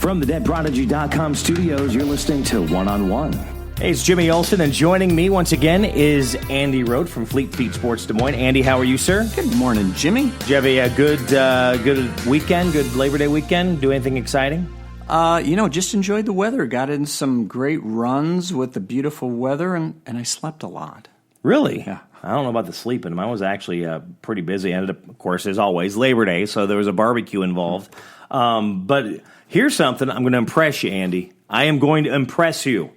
From the DeadProdigy.com studios, you're listening to One on One. Hey, it's Jimmy Olsen, and joining me once again is Andy Roat from Fleet Feet Sports Des Moines. Andy, how are you, sir? Good morning, Jimmy. Did you have a good weekend, good Labor Day weekend? Do anything exciting? Just enjoyed the weather. Got in some great runs with the beautiful weather, and I slept a lot. Really? Yeah. I don't know about the sleeping. Mine was actually pretty busy. Ended up, of course, as always, Labor Day, so there was a barbecue involved. But here's something. I'm going to impress you, Andy. I am going to impress you.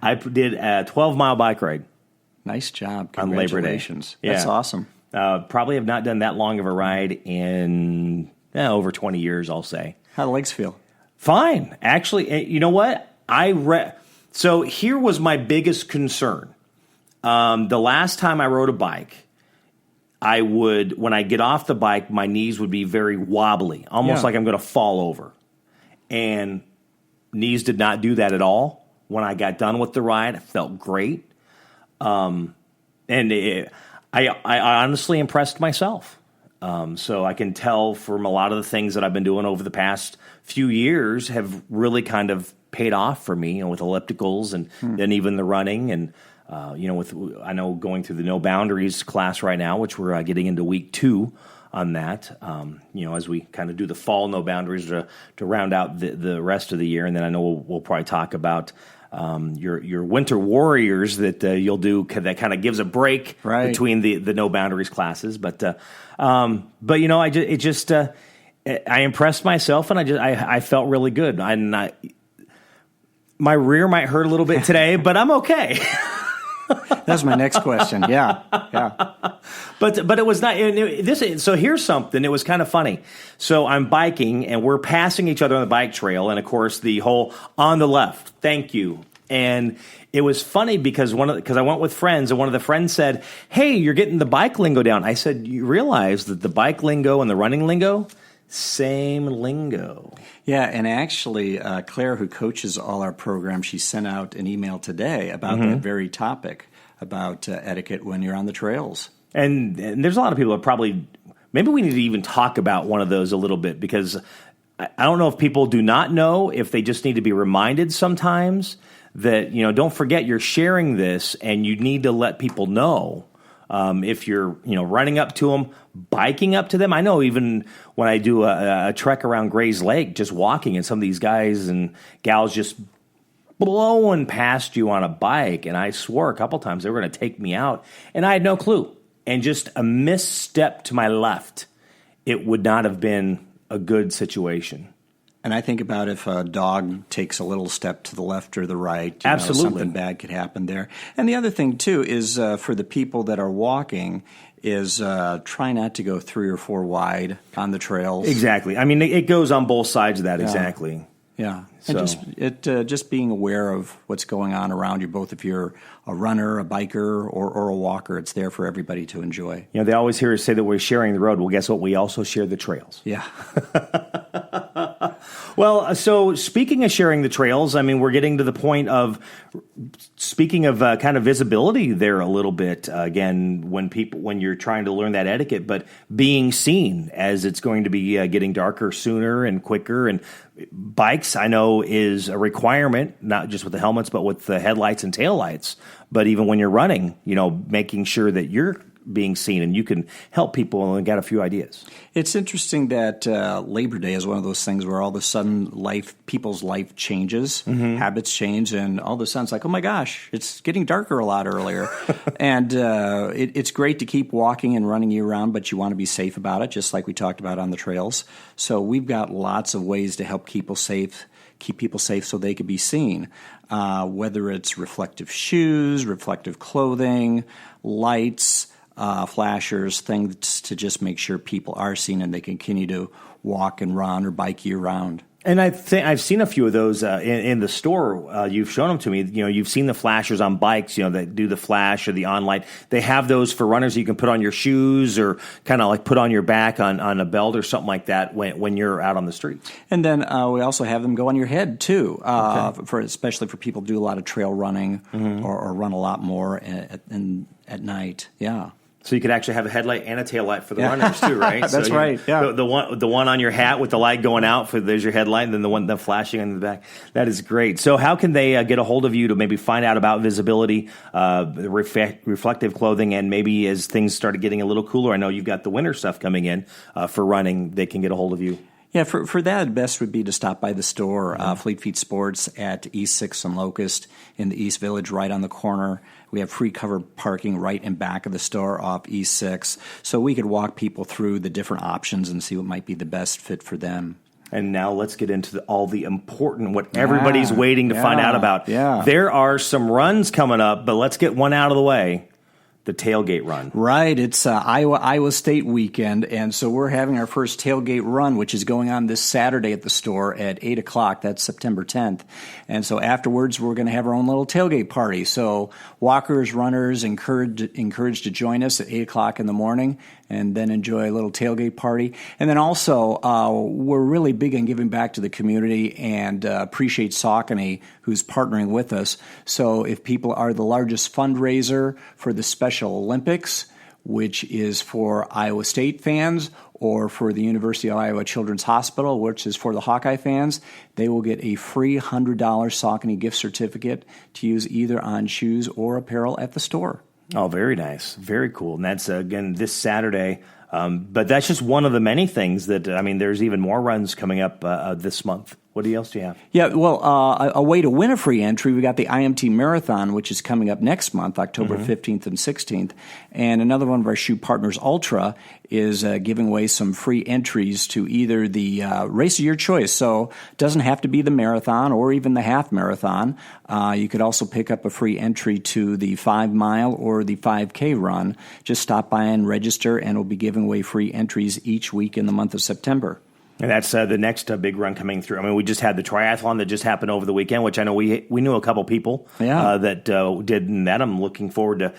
I did a 12-mile bike ride. Nice job. On Labor Day. That's awesome. Probably have not done that long of a ride in over 20 years, I'll say. How do legs feel? Fine. Actually, you know what? So here was my biggest concern. The last time I rode a bike, when I get off the bike, my knees would be very wobbly, almost like I'm going to fall over. And knees did not do that at all. When I got done with the ride, I felt great. I honestly impressed myself. So I can tell from a lot of the things that I've been doing over the past few years have really kind of paid off for me, with ellipticals and then even the running. And, I know going through the No Boundaries class right now, which we're getting into week 2 on that, as we kind of do the fall No Boundaries to round out the rest of the year. And then I know we'll probably talk about your Winter Warriors that you'll do that kind of gives a break between the No Boundaries classes. But I impressed myself, and I felt really good. My rear might hurt a little bit today, but I'm okay. That's my next question. Yeah. But it was not this. So here's something. It was kind of funny. So I'm biking, and we're passing each other on the bike trail, and of course the whole on the left. Thank you. And it was funny because I went with friends, and one of the friends said, "Hey, you're getting the bike lingo down." I said, "You realize that the bike lingo and the running lingo, same lingo." Yeah, and actually, Claire, who coaches all our programs, she sent out an email today about that very topic, about etiquette when you're on the trails. And there's a lot of people that probably, maybe we need to even talk about one of those a little bit, because I don't know if people do not know, if they just need to be reminded sometimes that, don't forget you're sharing this, and you need to let people know. If you're, running up to them, biking up to them. I know even when I do a trek around Gray's Lake, just walking, and some of these guys and gals just blowing past you on a bike, and I swore a couple times they were going to take me out, and I had no clue. And just a misstep to my left, it would not have been a good situation. And I think about if a dog takes a little step to the left or the right, absolutely, something bad could happen there. And the other thing, too, is for the people that are walking, is try not to go 3 or 4 wide on the trails. Exactly. I mean, it goes on both sides of that, exactly. Yeah. So. And just being aware of what's going on around you, both if you're a runner, a biker, or a walker, it's there for everybody to enjoy. They always hear us say that we're sharing the road. Well, guess what? We also share the trails. Yeah. Well, so speaking of sharing the trails, I mean, we're getting to the point of, speaking of kind of visibility there a little bit, again, when you're trying to learn that etiquette, but being seen, as it's going to be getting darker sooner and quicker. And bikes, I know, is a requirement, not just with the helmets, but with the headlights and taillights. But even when you're running, making sure that you're being seen, and you can help people, and got a few ideas. It's interesting that Labor Day is one of those things where all of a sudden people's life changes, habits change, and all of a sudden it's like, oh my gosh, it's getting darker a lot earlier. And it's great to keep walking and running year round, but you want to be safe about it, just like we talked about on the trails. So we've got lots of ways to help keep people safe so they can be seen, whether it's reflective shoes, reflective clothing, lights, flashers, things to just make sure people are seen and they can continue to walk and run or bike year round. And I've seen a few of those in the store. You've shown them to me. You've seen the flashers on bikes, that do the flash or the on light. They have those for runners that you can put on your shoes or kind of like put on your back on a belt or something like that when you're out on the streets. And then we also have them go on your head too, especially for people who do a lot of trail running or run a lot more at night. Yeah. So you could actually have a headlight and a tail light for the runners too, right? That's right. Yeah. The one on your hat with the light going out there's your headlight, and then the one the flashing on the back. That is great. So how can they get a hold of you to maybe find out about visibility, reflective clothing, and maybe as things started getting a little cooler? I know you've got the winter stuff coming in for running. They can get a hold of you. Yeah, for that, best would be to stop by the store, Fleet Feet Sports at East 6th and Locust in the East Village, right on the corner. We have free covered parking right in back of the store off East 6th, so we could walk people through the different options and see what might be the best fit for them. And now let's get into all the important, what everybody's waiting to find out about. Yeah. There are some runs coming up, but let's get one out of the way. The tailgate run. Right. It's Iowa State weekend, and so we're having our first tailgate run, which is going on this Saturday at the store at 8 o'clock. That's September 10th. And so afterwards, we're going to have our own little tailgate party. So walkers, runners, encouraged to join us at 8 o'clock in the morning and then enjoy a little tailgate party. And then also, we're really big on giving back to the community and appreciate Saucony, who's partnering with us. So if people are the largest fundraiser for the Special Olympics, which is for Iowa State fans, or for the University of Iowa Children's Hospital, which is for the Hawkeye fans, they will get a free $100 Saucony gift certificate to use either on shoes or apparel at the store. Oh, very nice. Very cool. And that's, again, this Saturday. But that's just one of the many things that, there's even more runs coming up this month. What else do you have? Yeah, well, a way to win a free entry, we got the IMT Marathon, which is coming up next month, October 15th and 16th. And another one of our shoe partners, Ultra, is giving away some free entries to either the race of your choice. So it doesn't have to be the marathon or even the half marathon. You could also pick up a free entry to the 5 mile or the 5K run. Just stop by and register, and we'll be giving away free entries each week in the month of September. And that's the next big run coming through. We just had the triathlon that just happened over the weekend, which I know we knew a couple people that did that. I'm looking forward to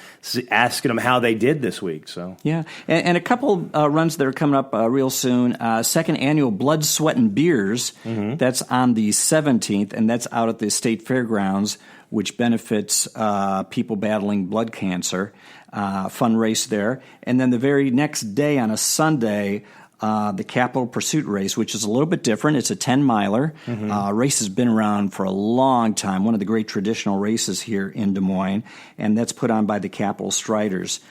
asking them how they did this week. So yeah, and a couple runs that are coming up real soon. Second annual Blood, Sweat, and Beers. That's on the 17th, and that's out at the State Fairgrounds, which benefits people battling blood cancer. Fun race there. And then the very next day on a Sunday, the Capital Pursuit Race, which is a little bit different. It's a 10-miler. Race has been around for a long time, one of the great traditional races here in Des Moines, and that's put on by the Capital Striders.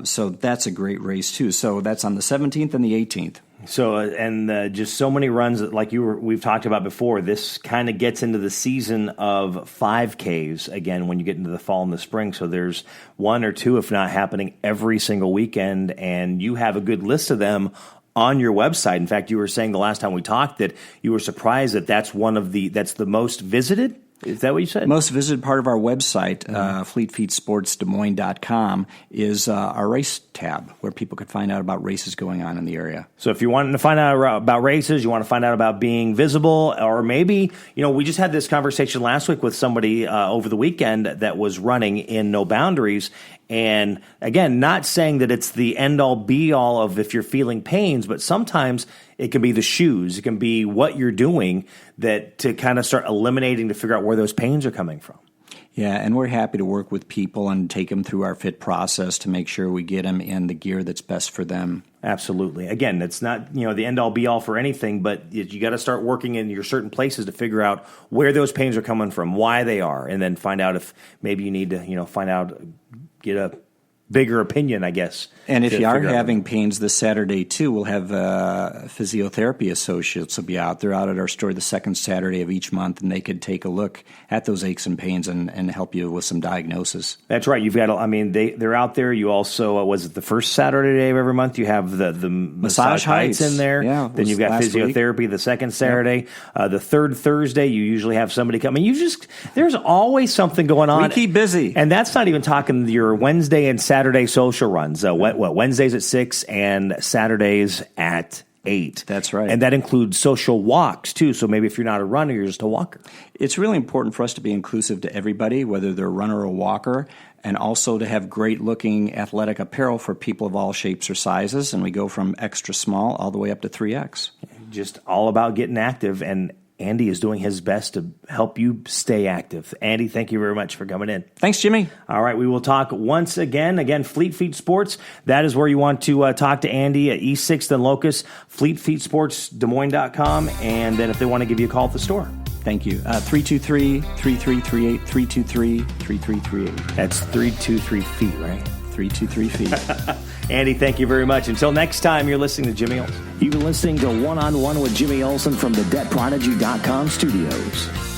So that's a great race, too. So that's on the 17th and the 18th. So, and just so many runs, like we've talked about before, this kind of gets into the season of 5Ks again when you get into the fall and the spring. So there's one or two, if not happening every single weekend, and you have a good list of them on your website. In fact, you were saying the last time we talked that you were surprised that that's the most visited. Is that what you said? Most visited part of our website, fleetfeetdesmoines.com, is our race tab, where people could find out about races going on in the area. So if you want to find out about races, you want to find out about being visible, or maybe, we just had this conversation last week with somebody over the weekend that was running in No Boundaries. And again, not saying that it's the end-all, be-all of if you're feeling pains, but sometimes it can be the shoes. It can be what you're doing that to kind of start eliminating to figure out where those pains are coming from. Yeah, and we're happy to work with people and take them through our fit process to make sure we get them in the gear that's best for them. Absolutely. Again, it's not the end-all, be-all for anything, but you got to start working in your certain places to figure out where those pains are coming from, why they are, and then find out if maybe you need to find out, get a bigger opinion, I guess. And if you are having pains this Saturday, too, we'll have physiotherapy associates will be out. They're out at our store the second Saturday of each month, and they could take a look at those aches and pains and help you with some diagnosis. That's right. You've got, they're out there. You also, was it the first Saturday day of every month? You have the Massage Heights in there. Yeah, then you've got physiotherapy the second Saturday. Yep. The third Thursday, you usually have somebody come. There's always something going on. We keep busy. And that's not even talking your Wednesday and Saturday social runs. Wednesdays at 6 and Saturdays at 8. That's right. And that includes social walks, too. So maybe if you're not a runner, you're just a walker. It's really important for us to be inclusive to everybody, whether they're a runner or a walker, and also to have great-looking athletic apparel for people of all shapes or sizes. And we go from extra small all the way up to 3X. Just all about getting active. And Andy is doing his best to help you stay active. Andy, thank you very much for coming in. Thanks, Jimmy. All right, we will talk once again. Again, Fleet Feet Sports. That is where you want to talk to Andy at East 6th and Locust, fleetfeetdesmoines-com, and then if they want to give you a call at the store. Thank you. 323-3338, 323-3338. That's 323 feet, right? 323 feet. Andy, thank you very much. Until next time, you're listening to Jimmy Olsen. You've been listening to One on One with Jimmy Olsen from the DebtProdigy.com studios.